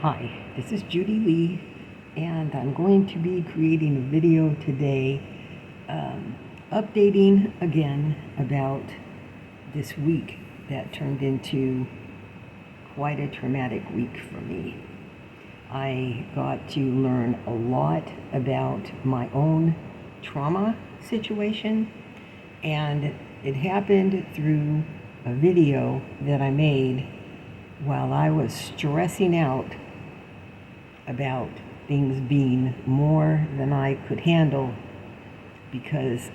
Hi, this is Judy Lee, and I'm going to be creating a video today, updating again about this week that turned into quite a traumatic week for me. I got to learn a lot about my own trauma situation, and it happened through a video that I made while I was stressing out about things being more than I could handle because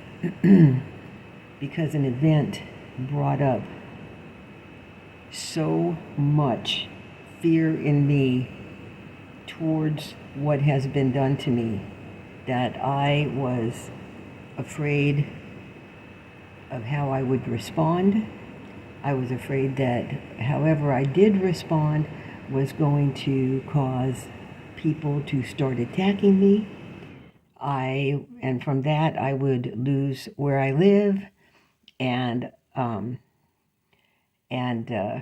because an event brought up so much fear in me towards what has been done to me that I was afraid of how I would respond. I was afraid that however I did respond was going to cause people to start attacking me. And from that I would lose where I live, and um, and uh,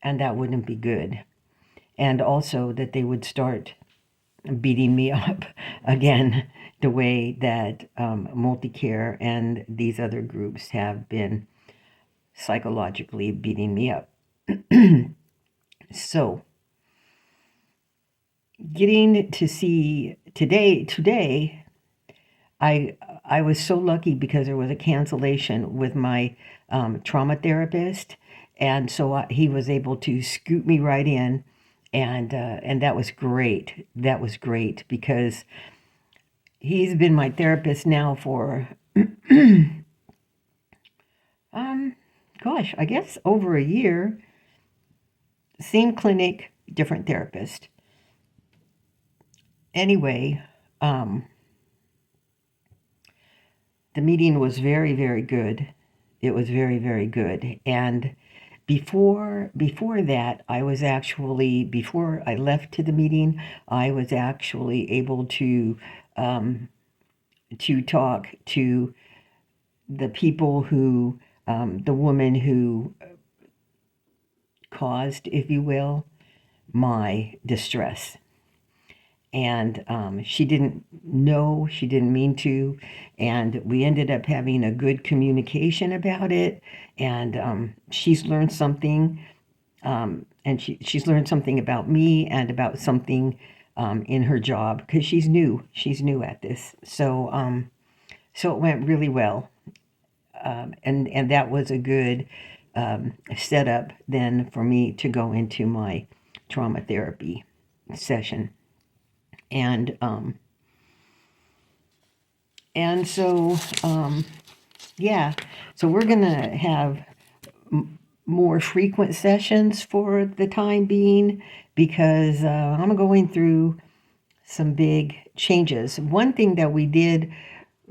and that wouldn't be good. And also that they would start beating me up again, the way that Multicare and these other groups have been psychologically beating me up. So, getting to see today, I was so lucky because there was a cancellation with my trauma therapist, and so he was able to scoot me right in, and that was great. That was great because he's been my therapist now for um gosh, I guess over a year. Same clinic, different therapist. Anyway, um, the meeting was very, very good. It was very, very good. And before that, I was actually before I left to the meeting, I was actually able um, to talk to the people who the woman who caused, if you will, my distress. And she didn't know, she didn't mean to, and we ended up having a good communication about it. And she's learned something, and she's learned something about me and about something in her job because she's new at this. So it went really well, and that was a good setup then for me to go into my trauma therapy session. And and so yeah, so we're gonna have more frequent sessions for the time being because I'm going through some big changes. One thing that we did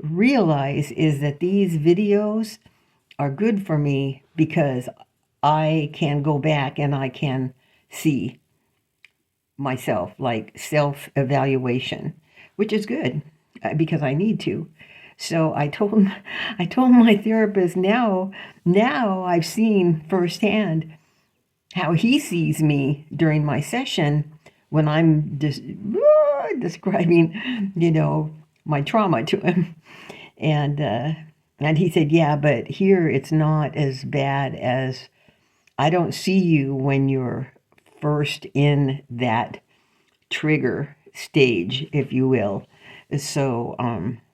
realize is that these videos are good for me because I can go back and I can see myself, like self evaluation, which is good because I need to. So I told my therapist now I've seen firsthand how he sees me during my session when I'm describing, my trauma to him. And and he said, "Yeah, but here it's not as bad as I don't see you when you're first in that trigger stage, if you will." So,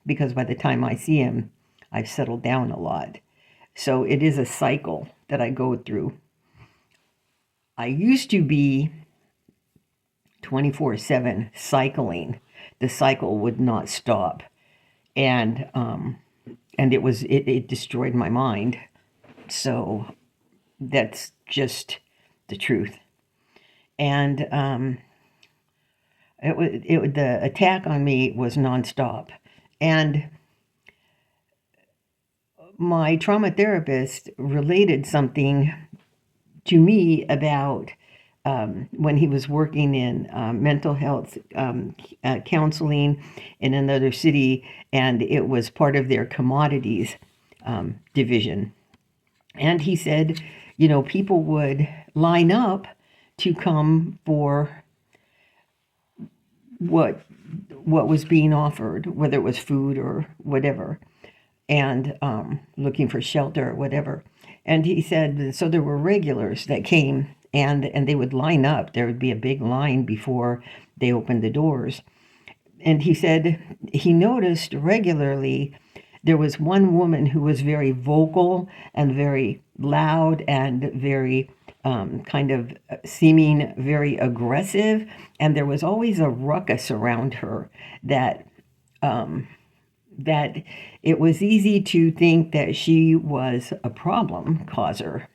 because by the time I see him, I've settled down a lot. So it is a cycle that I go through. I used to be 24/7 cycling. The cycle would not stop. And it destroyed my mind. So that's just the truth. And the attack on me was nonstop. And my trauma therapist related something to me about when he was working in mental health counseling in another city, and it was part of their commodities division. And he said, people would line up to come for what was being offered, whether it was food or whatever, and looking for shelter or whatever. And he said, so there were regulars that came, and they would line up. There would be a big line before they opened the doors. And he said he noticed regularly there was one woman who was very vocal and very loud and very kind of seeming very aggressive. And there was always a ruckus around her that that it was easy to think that she was a problem causer.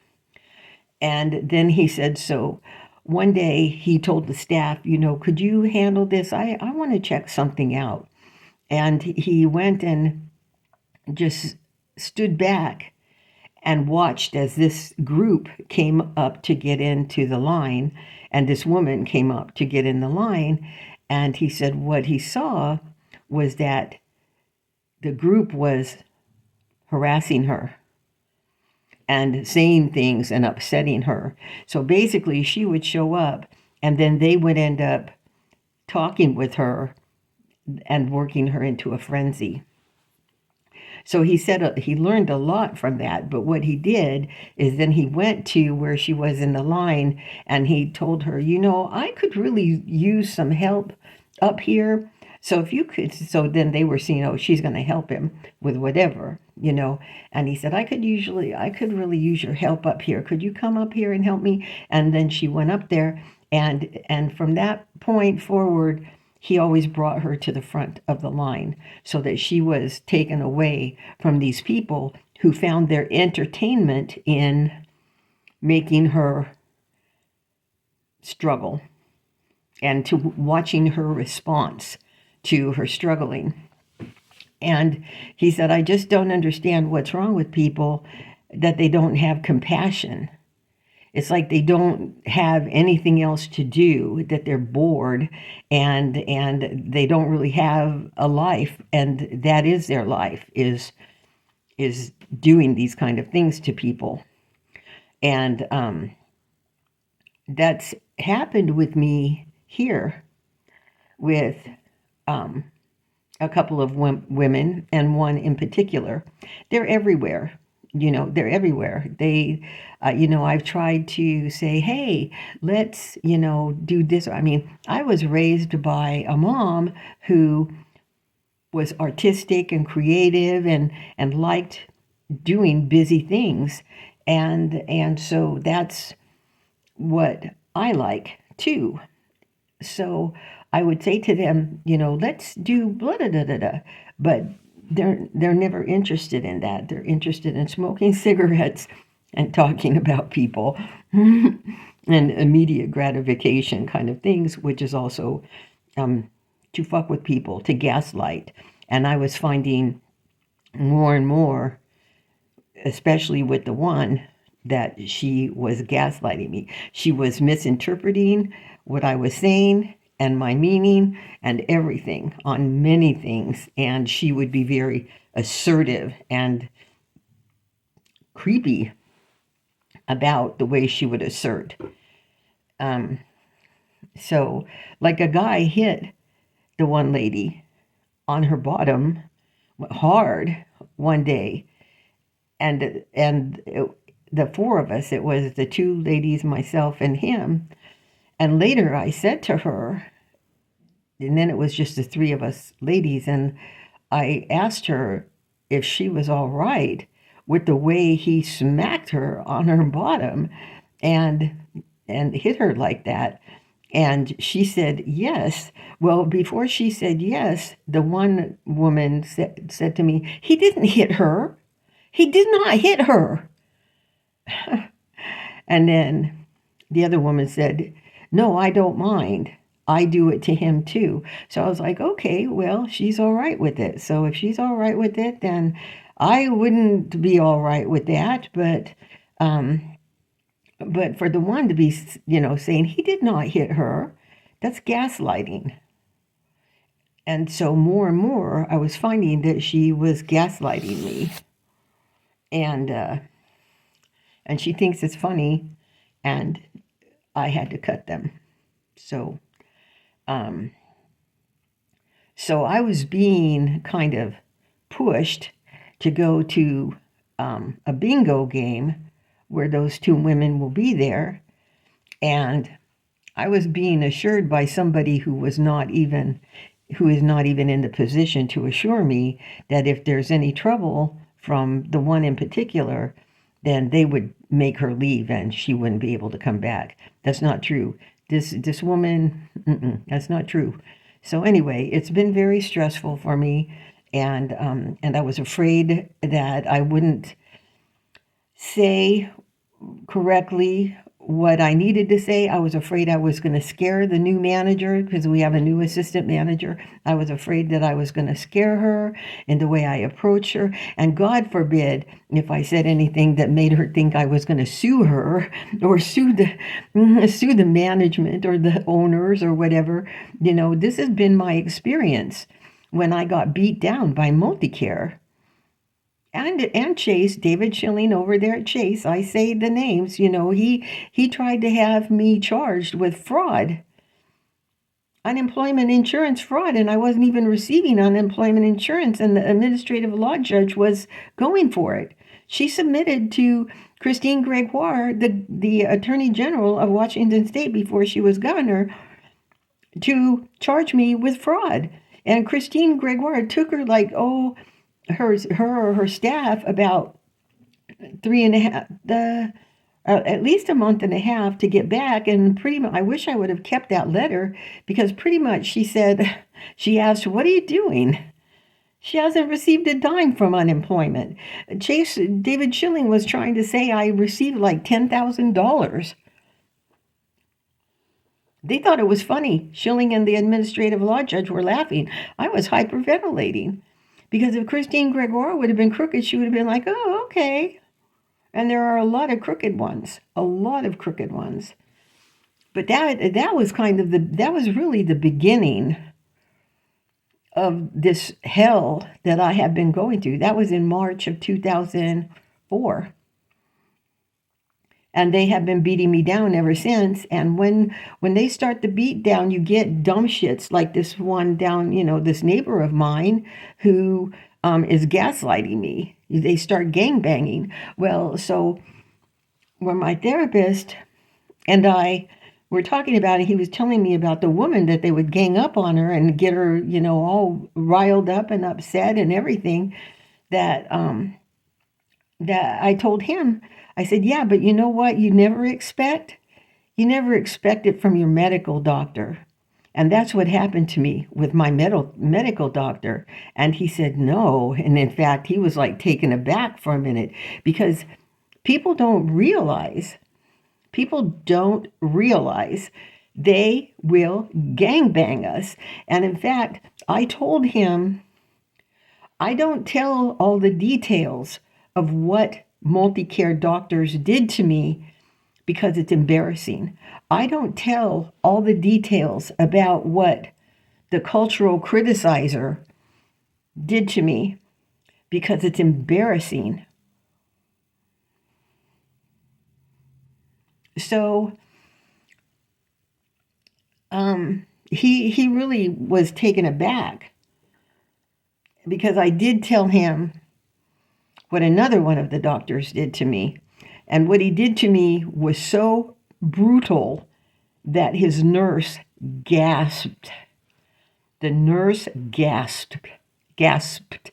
And then he said, so one day he told the staff, could you handle this? I want to check something out. And he went and just stood back and watched as this group came up to get into the line, and this woman came up to get in the line. And he said what he saw was that the group was harassing her and saying things and upsetting her. So basically, she would show up, and then they would end up talking with her and working her into a frenzy. So he said he learned a lot from that. But what he did is then he went to where she was in the line, and he told her, I could really use some help up here. So if you could, so then they were seeing, oh, she's going to help him with whatever, And he said, I could really use your help up here. Could you come up here and help me? And then she went up there, and from that point forward, he always brought her to the front of the line so that she was taken away from these people who found their entertainment in making her struggle and to watching her response to her struggling. And he said, I just don't understand what's wrong with people, that they don't have compassion. It's like they don't have anything else to do, that they're bored, and they don't really have a life, and that is their life, is doing these kind of things to people. And that's happened with me here with a couple of women, and one in particular. They're everywhere. They're everywhere. They, I've tried to say, hey, let's, do this. I mean, I was raised by a mom who was artistic and creative and liked doing busy things. And so that's what I like too. So I would say to them, let's do blah, da, da, da, da. But they're never interested in that. They're interested in smoking cigarettes and talking about people and immediate gratification kind of things, which is also to fuck with people, to gaslight. And I was finding more and more, especially with the one, that she was gaslighting me. She was misinterpreting what I was saying and my meaning and everything on many things. And she would be very assertive and creepy about the way she would assert. So, like a guy hit the one lady on her bottom hard one day, and the four of us, it was the two ladies, myself, and him. And later I said to her, and then it was just the three of us ladies, and I asked her if she was all right with the way he smacked her on her bottom and hit her like that. And she said yes. Well, before she said yes, the one woman said to me, he didn't hit her. He did not hit her. And then the other woman said, no, I don't mind. I do it to him too. So I was like, okay, well, she's all right with it. So if she's all right with it, then I wouldn't be all right with that. But for the one to be, saying he did not hit her, that's gaslighting. And so more and more, I was finding that she was gaslighting me. And she thinks it's funny, and I had to cut them. So So I was being kind of pushed to go to a bingo game where those two women will be there. And I was being assured by somebody who is not even in the position to assure me that if there's any trouble from the one in particular, then they would make her leave and she wouldn't be able to come back. That's not true. This woman, that's not true. So anyway, it's been very stressful for me, and I was afraid that I wouldn't say correctly what I needed to say. I was afraid I was going to scare the new manager because we have a new assistant manager. I was afraid that I was going to scare her in the way I approach her. And God forbid if I said anything that made her think I was going to sue her or sue the management or the owners or whatever. This has been my experience when I got beat down by Multicare. And Chase, David Schilling over there at Chase, I say the names, he tried to have me charged with fraud, unemployment insurance fraud, and I wasn't even receiving unemployment insurance, and the administrative law judge was going for it. She submitted to Christine Gregoire, the Attorney General of Washington State before she was governor, to charge me with fraud. And Christine Gregoire took her her staff about 3.5 at least a month and a half to get back, and pretty much I wish I would have kept that letter, because pretty much she asked, what are you doing? She hasn't received a dime from unemployment. David Schilling was trying to say I received like $10,000. They thought it was funny. Schilling and the administrative law judge were laughing. I was hyperventilating. Because if Christine Gregoire would have been crooked, she would have been like, oh, okay. And there are a lot of crooked ones. But that was really the beginning of this hell that I have been going through. That was in March of 2004. And they have been beating me down ever since. And when they start the beat down, you get dumb shits like this one down, this neighbor of mine who is gaslighting me. They start gangbanging. Well, so when my therapist and I were talking about it, he was telling me about the woman that they would gang up on her and get her, all riled up and upset and everything. That I told him, I said, yeah, but you know what? You never expect it from your medical doctor. And that's what happened to me with my medical doctor. And he said, no. And in fact, he was like taken aback for a minute, because people don't realize they will gangbang us. And in fact, I told him, I don't tell all the details of what Multicare doctors did to me because it's embarrassing. I don't tell all the details about what the cultural criticizer did to me because it's embarrassing. So he really was taken aback, because I did tell him what another one of the doctors did to me. And what he did to me was so brutal that his nurse gasped. The nurse gasped. Gasped.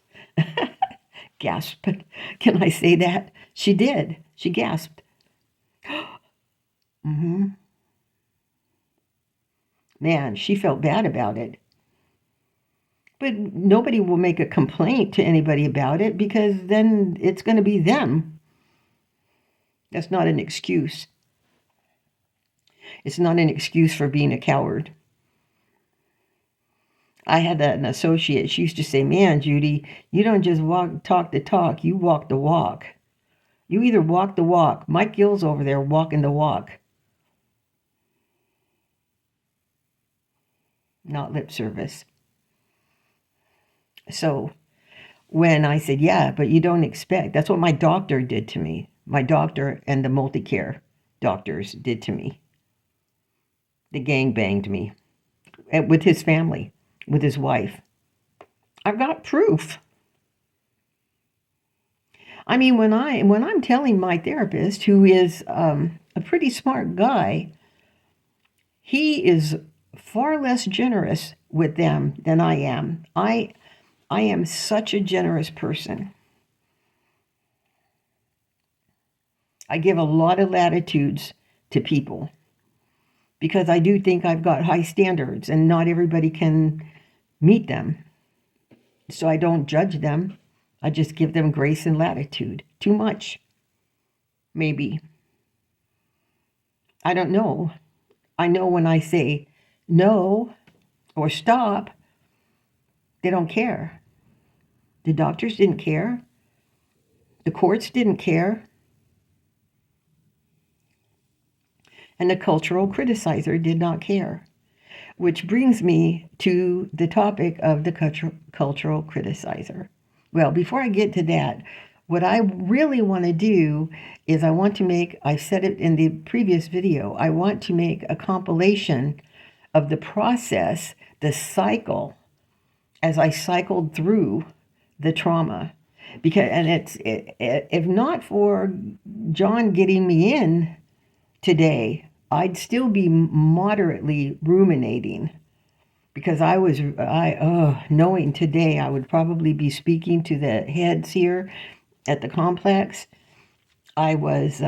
Can I say that? She did. She gasped. Mm-hmm. Man, she felt bad about it. But nobody will make a complaint to anybody about it, because then it's going to be them. That's not an excuse. It's not an excuse for being a coward. I had an associate. She used to say, man, Judy, you don't just talk the talk, you walk the walk. You either walk the walk. Mike Gill's over there walking the walk. Not lip service. So when I said, yeah, but you don't expect, that's what my doctor did to me. My doctor and the Multicare doctors did to me. They gangbanged me with his family, with his wife. I've got proof. I mean, when I'm telling my therapist, who is a pretty smart guy, he is far less generous with them than I am. I am such a generous person. I give a lot of latitudes to people because I do think I've got high standards and not everybody can meet them. So I don't judge them. I just give them grace and latitude. Too much, maybe. I don't know. I know when I say no or stop, they don't care. The doctors didn't care. The courts didn't care. And the cultural criticizer did not care. Which brings me to the topic of the cultural criticizer. Well, before I get to that, what I really want to do is I said it in the previous video, I want to make a compilation of the process, the cycle, as I cycled through the trauma. Because, if not for John getting me in today, I'd still be moderately ruminating because knowing today I would probably be speaking to the heads here at the complex. I was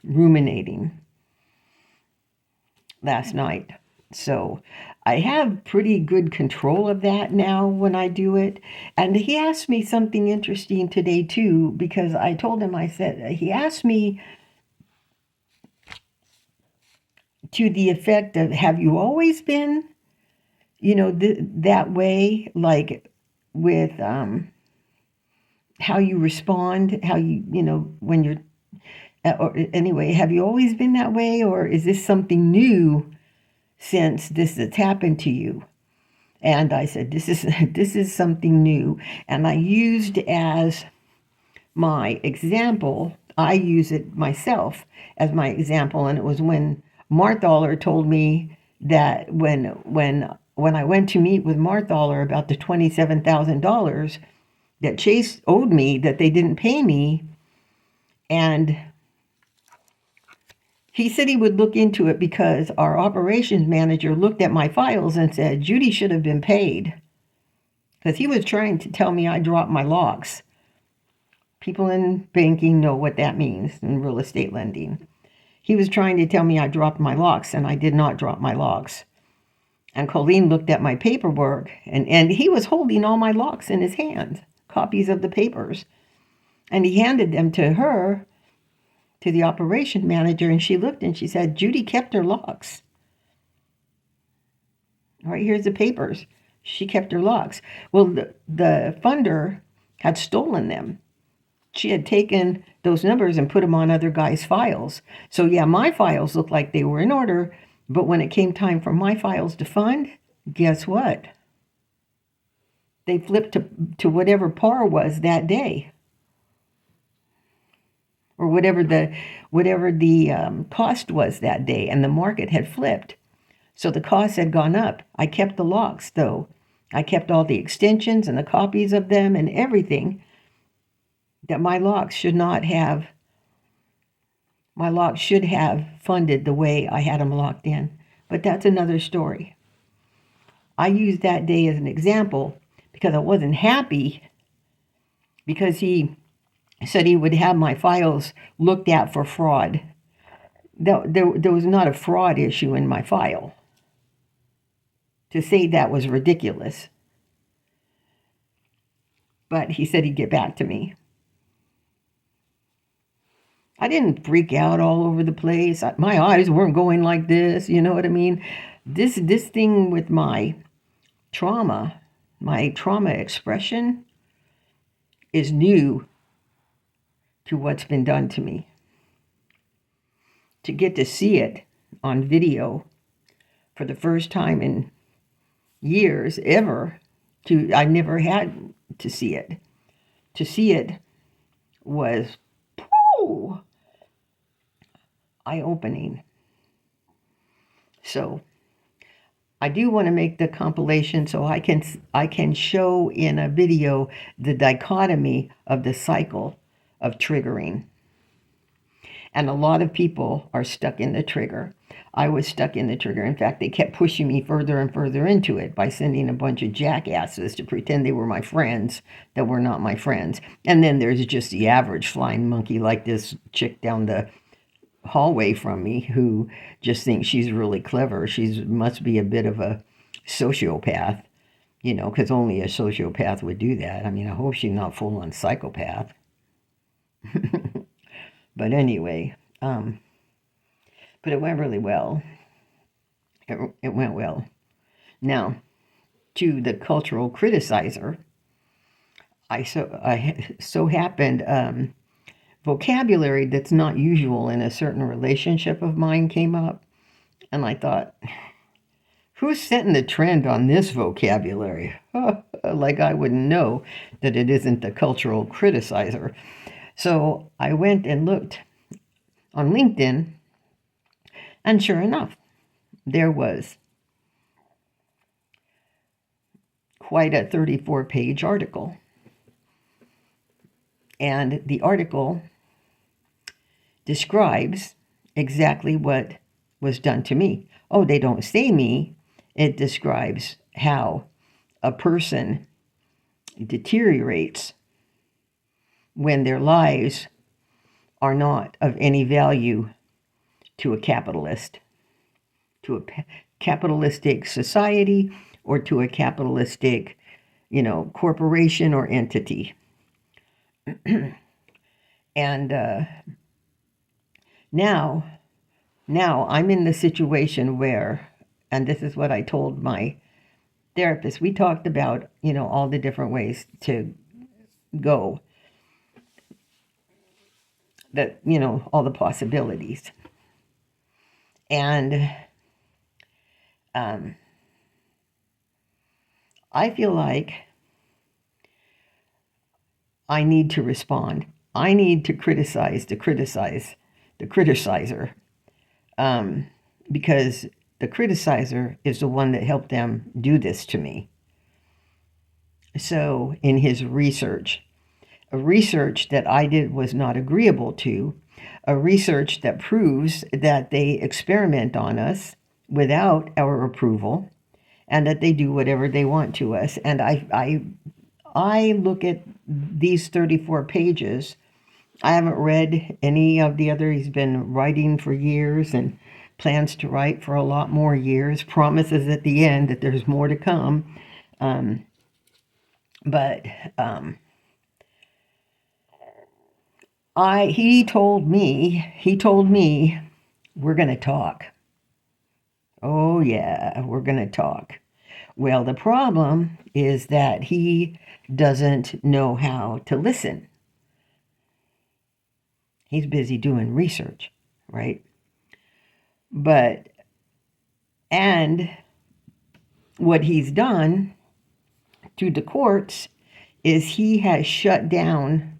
ruminating last night. So I have pretty good control of that now when I do it. And he asked me something interesting today too, because I told him, he asked me to the effect of, have you always been, that way, like with how you respond, how when you're, or anyway, have you always been that way, or is this something new since this has happened to you? And I said, this is something new. And I used as my example, I use it myself as my example. And it was when Marthaler told me that when I went to meet with Marthaler about the $27,000 that Chase owed me, that they didn't pay me, and he said he would look into it because our operations manager looked at my files and said, Judy should have been paid. Because he was trying to tell me I dropped my locks. People in banking know what that means in real estate lending. He was trying to tell me I dropped my locks, and I did not drop my locks. And Colleen looked at my paperwork, and he was holding all my locks in his hand, copies of the papers. And he handed them to her, to the operation manager, and she looked and she said, Judy kept her locks. All right, here's the papers. She kept her locks. Well, the funder had stolen them. She had taken those numbers and put them on other guys' files. So yeah, my files looked like they were in order, but when it came time for my files to fund, guess what? They flipped to whatever par was that day, or whatever the cost was that day, and the market had flipped. So the cost had gone up. I kept the locks, though. I kept all the extensions and the copies of them and everything that my locks should have funded the way I had them locked in. But that's another story. I used that day as an example because I wasn't happy because he said he would have my files looked at for fraud. There was not a fraud issue in my file. To say that was ridiculous. But he said he'd get back to me. I didn't freak out all over the place. My eyes weren't going like this, you know what I mean? This thing with my trauma expression is new to what's been done to me. To get to see it on video for the first time in years ever, I never had to see it. To see it was eye-opening. So I do want to make the compilation so I can show in a video the dichotomy of the cycle of triggering. And a lot of people are stuck in the trigger. I was stuck in the trigger. In fact, they kept pushing me further and further into it by sending a bunch of jackasses to pretend they were my friends that were not my friends. And then there's just the average flying monkey like this chick down the hallway from me who just thinks she's really clever. She must be a bit of a sociopath, because only a sociopath would do that. I mean, I hope she's not full-on psychopath. But anyway, but it went really well. It went well. Now, to the cultural criticizer, I so happened vocabulary that's not usual in a certain relationship of mine came up, and I thought, who's setting the trend on this vocabulary? Like I wouldn't know that it isn't the cultural criticizer. So I went and looked on LinkedIn, and sure enough, there was quite a 34-page article. And the article describes exactly what was done to me. Oh, they don't say me. It describes how a person deteriorates when their lives are not of any value to a capitalist, to a capitalistic society, or to a capitalistic, corporation or entity. And now I'm in the situation where, and this is what I told my therapist, we talked about, all the different ways to go, that, all the possibilities. And I feel like I need to respond. I need to criticize the criticizer, because the criticizer is the one that helped them do this to me. So in his research, a research that I did was not agreeable to, a research that proves that they experiment on us without our approval, and that they do whatever they want to us. And I look at these 34 pages. I haven't read any of the other. He's been writing for years and plans to write for a lot more years, promises at the end that there's more to come. But he told me, we're going to talk. Oh yeah, we're going to talk. Well, the problem is that he doesn't know how to listen. He's busy doing research, right? And what he's done through the courts is he has shut down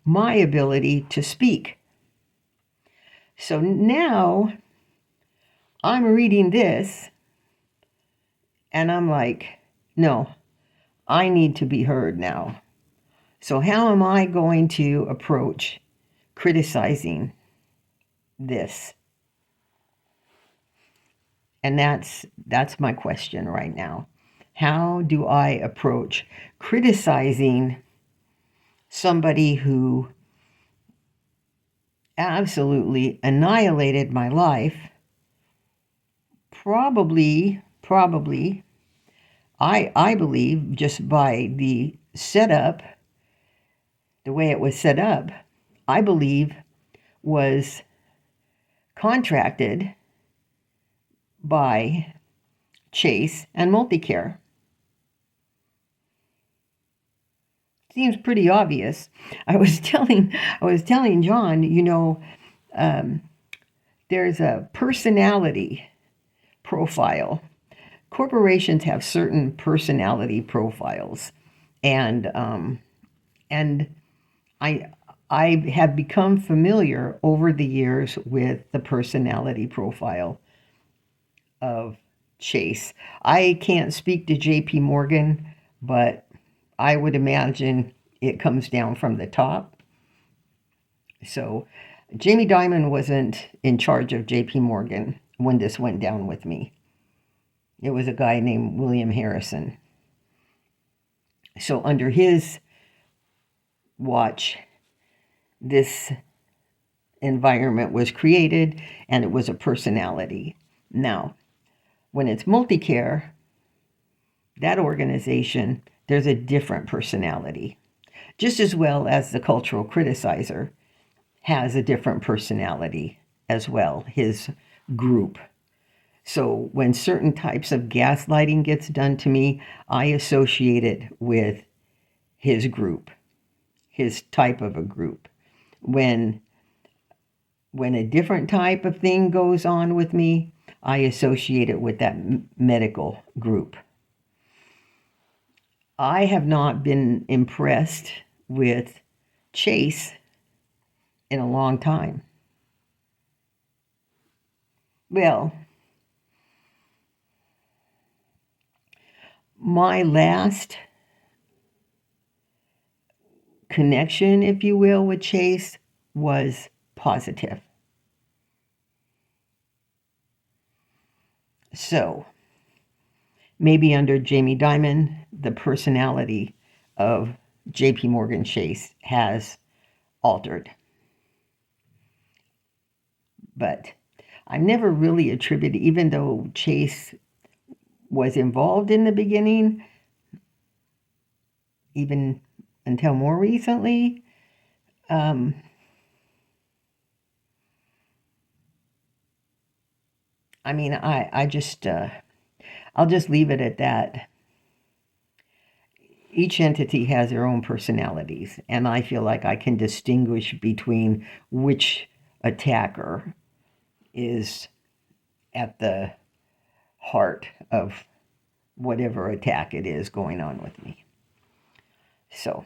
my ability to speak. So now I'm reading this and I'm like, no, I need to be heard now. So how am I going to approach criticizing this? And that's my question right now. How do I approach criticizing somebody who absolutely annihilated my life? Probably, I believe, just by the setup, the way it was set up, I believe was contracted by Chase and Multicare. Seems pretty obvious. I was telling John, there's a personality profile. Corporations have certain personality profiles, and I have become familiar over the years with the personality profile of Chase. I can't speak to JP Morgan, but I would imagine it comes down from the top. So Jamie Dimon wasn't in charge of JP Morgan when this went down with me. It was a guy named William Harrison. So under his watch, this environment was created, and it was a personality. Now, when it's multicare, that organization, there's a different personality. Just as well as the cultural criticizer has a different personality as well, his group. So when certain types of gaslighting gets done to me, I associate it with his group, his type of a group. When a different type of thing goes on with me, I associate it with that medical group. I have not been impressed with Chase in a long time. Well, my last connection, if you will, with Chase was positive. So maybe under Jamie Dimon, the personality of JP Morgan Chase has altered. But I never really attributed, even though Chase was involved in the beginning, even until more recently, I mean, I just, I'll just leave it at that. Each entity has their own personalities, and I feel like I can distinguish between which attacker is at the heart of whatever attack it is going on with me. So,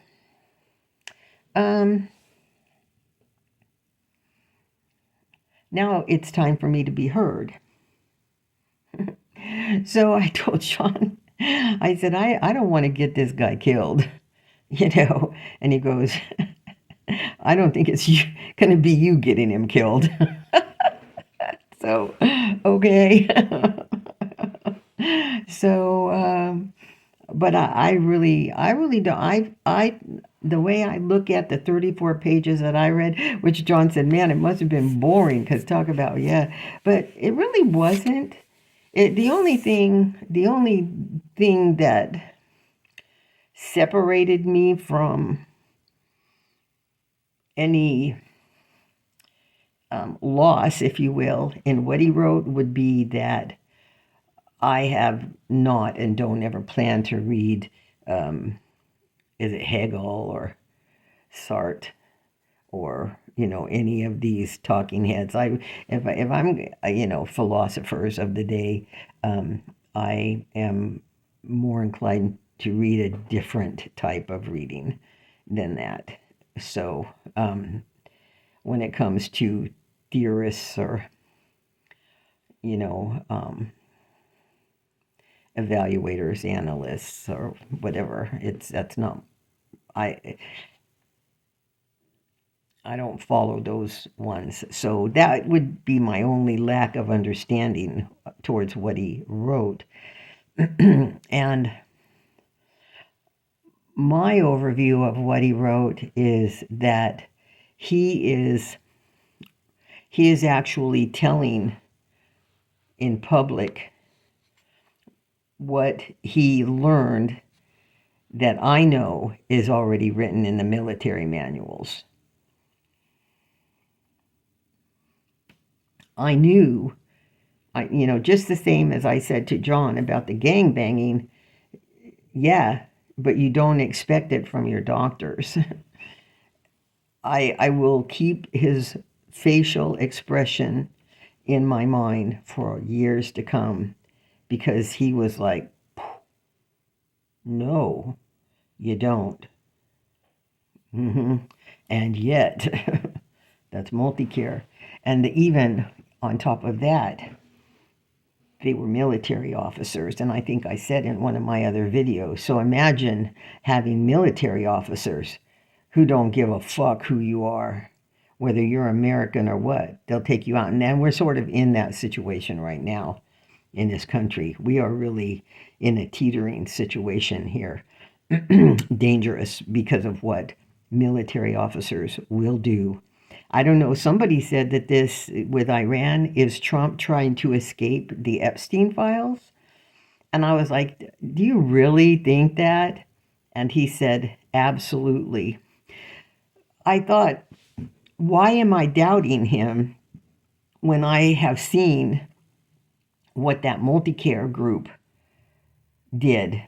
now it's time for me to be heard. So I told Sean, I said, I don't want to get this guy killed, and he goes, I don't think it's going to be you getting him killed. So, okay. So, but I really don't. The way I look at the 34 pages that I read, which John said, man, it must have been boring because talk about, yeah, but it really wasn't. The only thing that separated me from any loss, if you will, in what he wrote would be that I have not and don't ever plan to read, is it Hegel or Sartre or any of these talking heads. If I'm philosophers of the day, I am more inclined to read a different type of reading than that. So when it comes to theorists or evaluators, analysts, or whatever, that's not I don't follow those ones. So that would be my only lack of understanding towards what he wrote. And my overview of what he wrote is that he is actually telling in public what he learned that I know is already written in the military manuals. I knew, just the same as I said to John about the gang banging, yeah, but you don't expect it from your doctors. I will keep his facial expression in my mind for years to come because he was like, no, you don't. And yet, that's multicare. And even on top of that, they were military officers, and I think I said in one of my other videos. So imagine having military officers who don't give a fuck who you are, whether you're American or what. They'll take you out. And then we're sort of in that situation right now in this country. We are really in a teetering situation here. Dangerous because of what military officers will do. I don't know. Somebody said that this with Iran is Trump trying to escape the Epstein files. And I was like, do you really think that? And he said, absolutely. I thought, why am I doubting him when I have seen what that multi-care group did,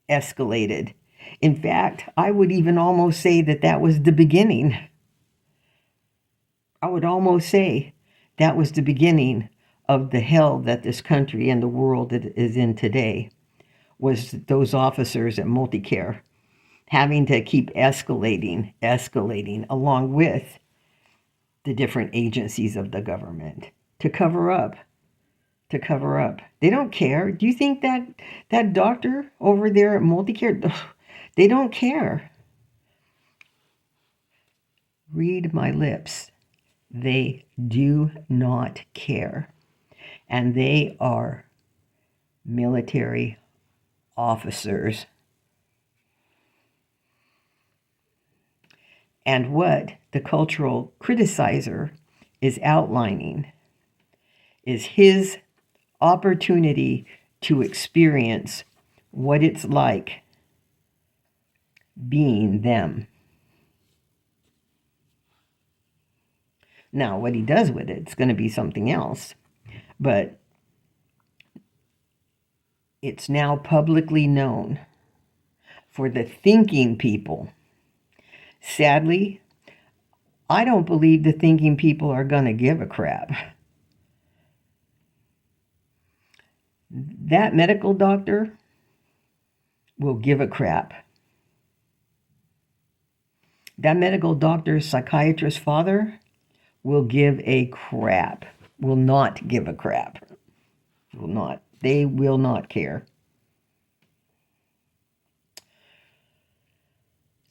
escalated? In fact, I would even almost say that that was the beginning. I would almost say that was the beginning of the hell that this country and the world is in today, was those officers at multi-care having to keep escalating along with the different agencies of the government to cover up. They don't care. Do you think that that doctor over there at multi-care, they don't care. Read my lips. They do not care. And they are military officers. And what the cultural criticizer is outlining is his opportunity to experience what it's like being them. Now, what he does with it's going to be something else, but it's now publicly known for the thinking people. Sadly, I don't believe the thinking people are going to give a crap. That medical doctor will give a crap. That medical doctor's psychiatrist father will give a crap. Will not give a crap. Will not. They will not care.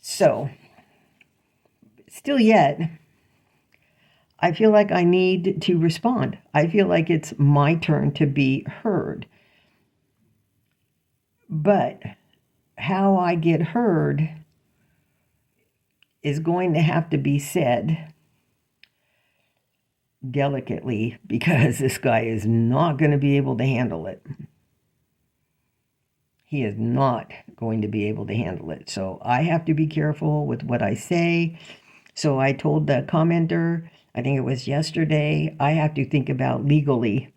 So, still yet, I feel like I need to respond. I feel like it's my turn to be heard. But how I get heard is going to have to be said delicately, because this guy is not going to be able to handle it. He is not going to be able to handle it. So I have to be careful with what I say. So I told the commenter, I think it was yesterday, I have to think about legally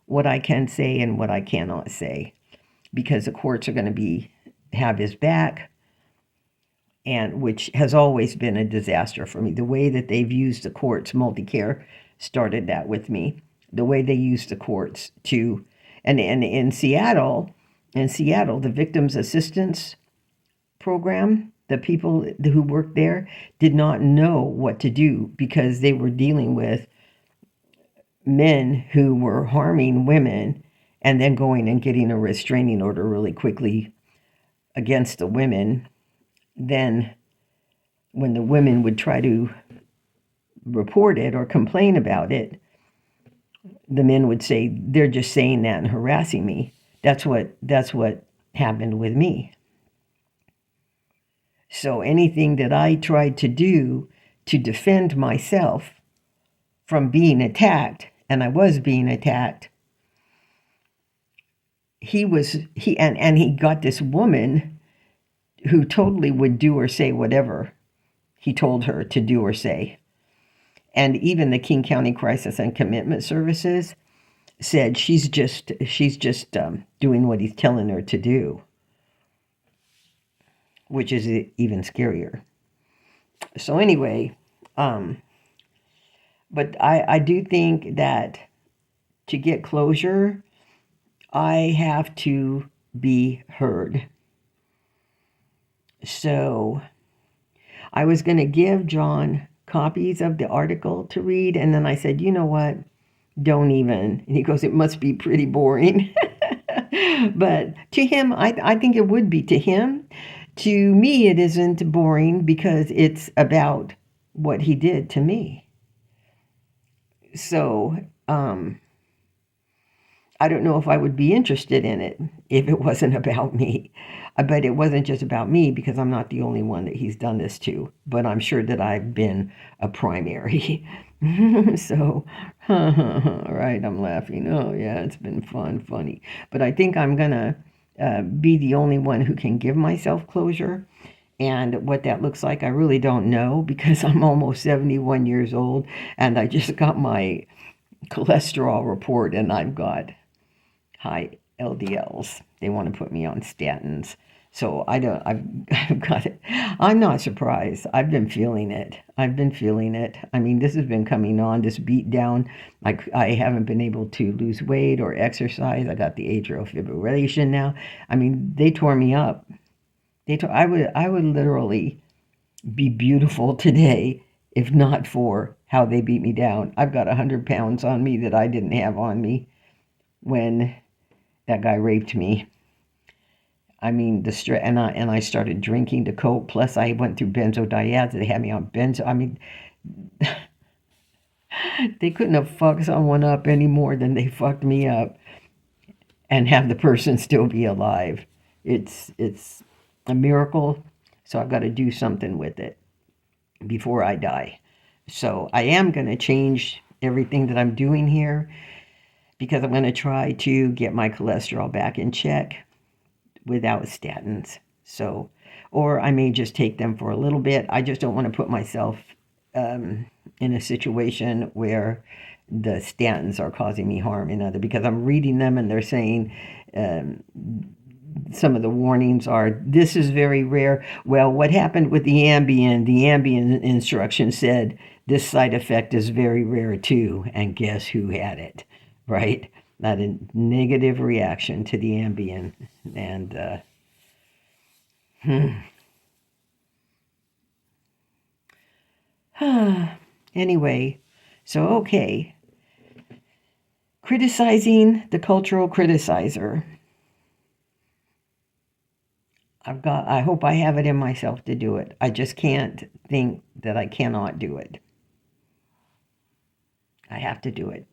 what I can say and what I cannot say, because the courts are going to have his back, and which has always been a disaster for me. The way that they've used the courts, multi-care started that with me. The way they used the courts to, and in Seattle, the victims assistance program, the people who worked there did not know what to do, because they were dealing with men who were harming women and then going and getting a restraining order really quickly against the women. Then when the women would try to report it or complain about it, the men would say, they're just saying that and harassing me. That's what happened with me. So anything that I tried to do to defend myself from being attacked, and I was being attacked, he got this woman who totally would do or say whatever he told her to do or say. And even the King County Crisis and Commitment Services said she's just doing what he's telling her to do, which is even scarier. So anyway, but I do think that to get closure, I have to be heard. So I was going to give John copies of the article to read, and then I said, you know what? don't even. And he goes, it must be pretty boring. But to him, I think it would be to him. To me, it isn't boring because it's about what he did to me. So, I don't know if I would be interested in it if it wasn't about me. But it wasn't just about me because I'm not the only one that he's done this to. But I'm sure that I've been a primary. So, right, I'm laughing. Oh, yeah, it's been funny. But I think I'm going to be the only one who can give myself closure. And what that looks like, I really don't know because I'm almost 71 years old and I just got my cholesterol report and I've got high LDLs. They want to put me on statins. So I've got it. I'm not surprised. I've been feeling it. I mean, this has been coming on, this beat down. Like I haven't been able to lose weight or exercise. I got the atrial fibrillation now. I mean, they tore me up. I would literally be beautiful today if not for how they beat me down. I've got 100 pounds on me that I didn't have on me when that guy raped me. I mean, the stress, and I started drinking to cope. Plus, I went through benzodiazepines. They had me on benzo. I mean, they couldn't have fucked someone up any more than they fucked me up, and have the person still be alive. It's a miracle. So I've got to do something with it before I die. So I am going to change everything that I'm doing here because I'm going to try to get my cholesterol back in check without statins. So, or I may just take them for a little bit. I just don't want to put myself in a situation where the statins are causing me harm in other, because I'm reading them and they're saying some of the warnings are, this is very rare. Well, what happened with the Ambien instruction said this side effect is very rare too, and guess who had it, right? Not a negative reaction to the Ambien. And anyway, so okay. Criticizing the cultural criticizer. I hope I have it in myself to do it. I just can't think that I cannot do it. I have to do it.